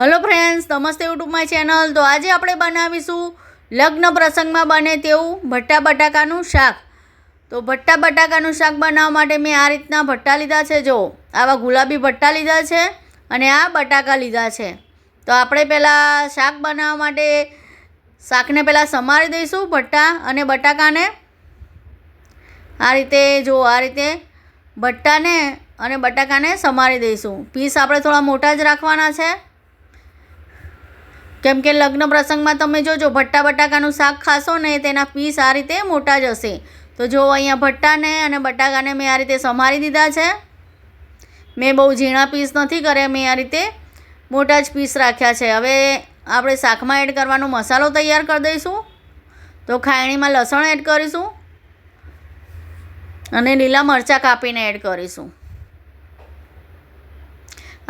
Hello friends, नमस्ते YouTube my channel. तो आज આપણે બનાવીશું લગ્ન પ્રસંગમાં બને તેવું ભટ્ટા બટાકાનું શાક। તો ભટ્ટા બટાકાનું શાક બનાવવા માટે મેં આ રીતના ભટ્ટા લીધા છે। જો આવા ગુલાબી ભટ્ટા લીધા છે અને આ બટાકા લીધા છે। તો આપણે પહેલાં શાક બનાવવા માટે શાકને પહેલાં સમારી દઈશું ભટ્ટા અને બટાકાને। આ રીતે જો આ રીતે ભટ્ટાને અને બટાકાને સમારી દઈશું। પીસ આપણે થોડા મોટા જ રાખવાના છે, કેમ કે લગ્ન પ્રસંગમાં તમે જોજો ભટ્ટા બટાકાનું શાક ખાશો ને તેના પીસ આ રીતે મોટા જ હશે। તો જો અહીંયા ભટ્ટાને અને બટાકાને મેં આ રીતે સમારી દીધા છે। મેં બહુ ઝીણા પીસ નથી કર્યા, મેં આ રીતે મોટા જ પીસ રાખ્યા છે। હવે આપણે શાકમાં એડ કરવાનો મસાલો તૈયાર કરી દઈશું। તો ખાયણીમાં લસણ એડ કરીશું અને લીલા મરચાં કાપીને એડ કરીશું।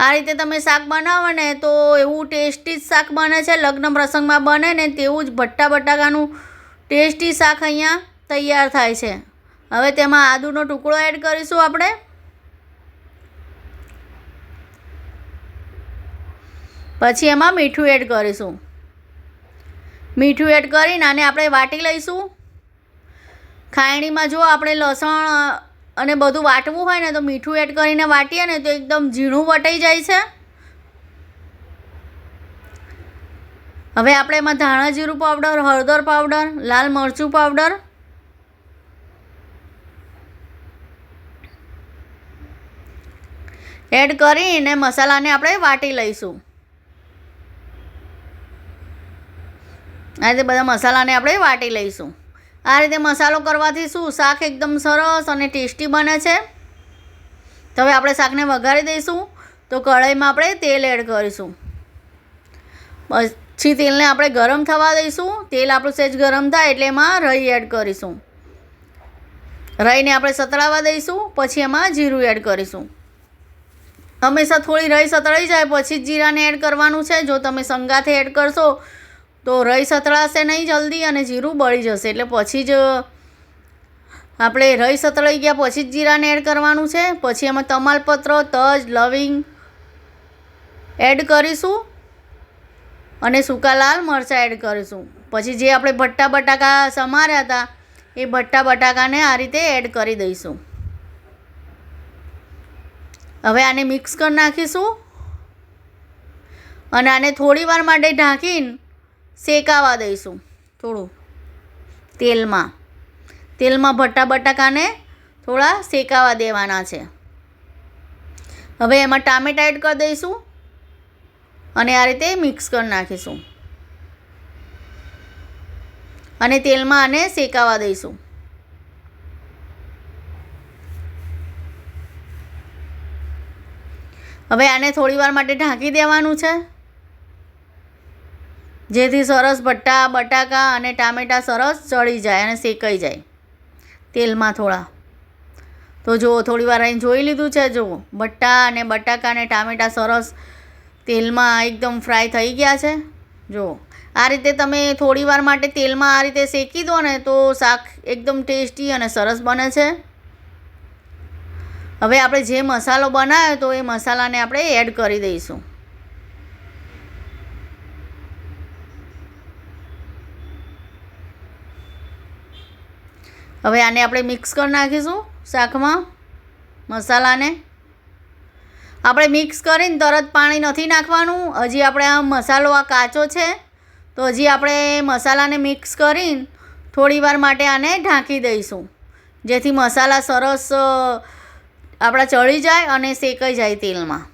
આ રીતે તમે શાક બનાવો ને તો એવું ટેસ્ટી જ શાક બને છે। લગ્ન પ્રસંગમાં બને ને તેવું જ ભટ્ટા બટાકાનું ટેસ્ટી શાક અહીંયા તૈયાર થાય છે। હવે તેમાં આદુનો ટુકડો એડ કરીશું આપણે, પછી એમાં મીઠું એડ કરીશું। મીઠું એડ કરીને આને આપણે વાટી લઈશું। ખાયણીમાં જો આપણે લસણ અને બધું વાટવું હોય ને તો મીઠું એડ કરીને વાટીએ ને તો એકદમ ઝીણું વટાઈ જાય છે। હવે આપણે એમાં ધાણા જીરું પાવડર, હળદર પાવડર, લાલ મરચું પાવડર એડ કરીને મસાલાને આપણે વાટી લઈશું। આ રીતે બધા મસાલાને આપણે વાટી લઈશું। આ રીતે મસાલો કરવાથી શું શાક એકદમ સરસ અને ટેસ્ટી બને છે। તો હવે આપણે શાકને વઘારી દઈશું। તો કઢાઈમાં આપણે તેલ એડ કરીશું, પછી તેલને આપણે ગરમ થવા દઈશું। તેલ આપણું સહેજ ગરમ થાય એટલે એમાં રાઈ એડ કરીશું। રાઈને આપણે સતળાવા દઈશું, પછી એમાં જીરું એડ કરીશું। હંમેશા થોડી રાઈ સતળાઈ જાય પછી જ જીરાને એડ કરવાનું છે। જો તમે સંગાથે એડ કરશો તો રાઈ સતળાશે નહીં જલ્દી અને જીરું બળી જશે, એટલે પછી જ આપણે રાઈ સતળાઈ ગયા પછી જ જીરાને એડ કરવાનું છે। પછી એમાં તમાલપત્ર, તજ, લવિંગ એડ કરીશું અને સૂકા લાલ મરચાં એડ કરીશું। પછી જે આપણે ભટ્ટા બટાકા સમાર્યા હતા એ ભટ્ટા બટાકાને આ રીતે એડ કરી દઈશું। હવે આને મિક્સ કરી નાખીશું અને આને થોડી વાર માટે ઢાંકીને શેકાવા દઈશું। થોડું તેલમાં ભટ્ટા બટાકાને થોડા શેકાવા દેવાના છે। હવે એમાં ટામેટાં એડ કરી દઈશું અને આ રીતે મિક્સ કરી નાખીશું અને તેલમાં આને શેકાવા દઈશું। હવે આને થોડી વાર માટે ઢાંકી દેવાનું છે, જેથી સરસ ભટ્ટા બટાકા અને ટામેટાં સરસ ચડી જાય અને શેકાઈ જાય તેલમાં થોડા। તો જુઓ થોડી વાર અહીં જોઈ લીધું છે, જુઓ ભટ્ટા અને બટાકા અને ટામેટાં સરસ તેલમાં એકદમ ફ્રાય થઈ ગયા છે। જુઓ આ રીતે તમે થોડી વાર માટે તેલમાં આ રીતે શેકી દો ને તો શાક એકદમ ટેસ્ટી અને સરસ બને છે। હવે આપણે જે મસાલો બનાવ્યો તો એ મસાલાને આપણે એડ કરી દઈશું। હવે આને આપણે મિક્સ કરી નાખીશું શાકમાં। મસાલાને આપણે મિક્સ કરીને તરત પાણી નથી નાખવાનું, હજી આપણે આ મસાલો આ કાચો છે તો હજી આપણે મસાલાને મિક્સ કરીને થોડી વાર માટે આને ઢાંકી દઈશું, જેથી મસાલા સરસ આપણા ચડી જાય અને શેકાઈ જાય તેલમાં।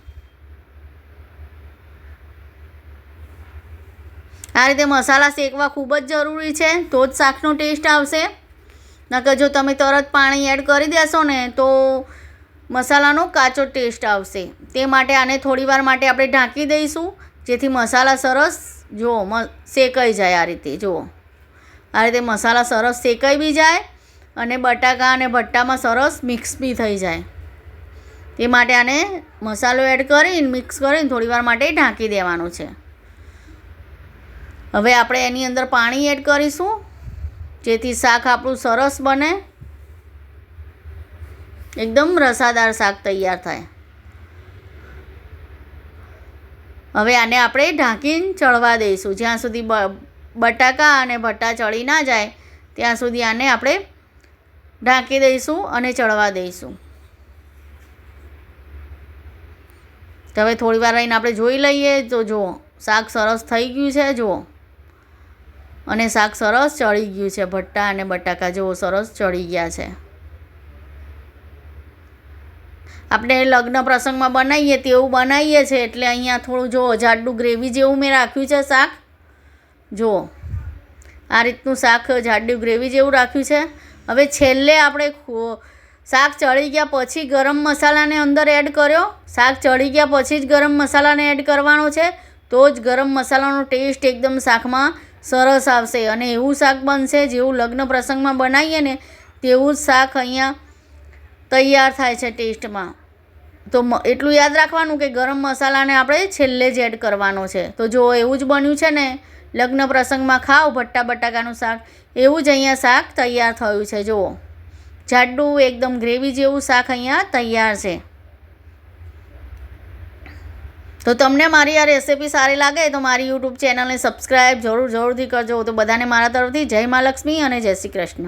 આ રીતે મસાલા શેકવા ખૂબ જ જરૂરી છે, તો જ શાકનો ટેસ્ટ આવશે। નકર જો તમે તરત પાણી એડ કરી દેશો ને તો મસાલાનો કાચો ટેસ્ટ આવશે। તે માટે આને થોડી વાર માટે આપણે ઢાંકી દઈશું, જેથી મસાલા સરસ જુઓ શેકાઈ જાય। આ રીતે જુઓ આ રીતે મસાલા સરસ શેકાઈ બી જાય અને બટાકા અને ભટ્ટામાં સરસ મિક્સ બી થઈ જાય। તે માટે આને મસાલો એડ કરીને મિક્સ કરીને થોડી વાર માટે ઢાંકી દેવાનું છે। હવે આપણે એની અંદર પાણી એડ કરીશું, જેથી શાક આપણું સરસ બને, એકદમ રસાદાર શાક તૈયાર થાય। હવે આને આપણે ઢાંકીને ચડવા દઈશું. જ્યાં સુધી બટાકા અને ભટ્ટા ચડી ના જાય ત્યાં સુધી આને આપણે ઢાંકી દઈશું અને ચડવા દઈશું. તો હવે થોડી વાર રહીને આપણે જોઈ લઈએ તો જુઓ શાક સરસ થઈ ગયું છે જુઓ, અને શાક સરસ ચડી ગયું છે. ભટ્ટા અને બટાકા જુઓ સરસ ચડી ગયા છે. આપણે લગ્ન પ્રસંગમાં બનાવીએ તેવું બનાવીએ છીએ એટલે અહીંયા થોડું જુઓ જાડું ગ્રેવી જેવું મેં રાખ્યું છે શાક. જુઓ આ રીતનું શાક જાડું ગ્રેવી જેવું રાખ્યું છે. હવે છેલ્લે આપણે શાક ચડી ગયા પછી ગરમ મસાલાને અંદર એડ કર્યો. શાક ચડી ગયા પછી જ ગરમ મસાલાને એડ કરવાનો છે, તો જ ગરમ મસાલાનો ટેસ્ટ એકદમ શાકમાં સરસ આવશે અને એવું શાક બનશે જેવું લગ્ન પ્રસંગમાં બનાવીએ ને તેવું જ શાક અહીંયા તૈયાર થાય છે ટેસ્ટમાં. તો એટલું યાદ રાખવાનું કે ગરમ મસાલાને આપણે છેલ્લે જ એડ કરવાનો છે. તો જો એવું જ બન્યું છે ને લગ્ન પ્રસંગમાં ખાઓ ભટ્ટા બટાકાનું શાક, એવું જ અહીંયા શાક તૈયાર થયું છે. જુઓ જાડું એકદમ ગ્રેવી જેવું શાક અહીંયા તૈયાર છે. તો તમને મારી આ રેસીપી સારી લાગે તો મારી યુટ્યુબ ચેનલને સબસ્ક્રાઈબ જરૂરથી કરજો. તો બધાને મારા તરફથી જય મા લક્ષ્મી અને જય શ્રી કૃષ્ણ.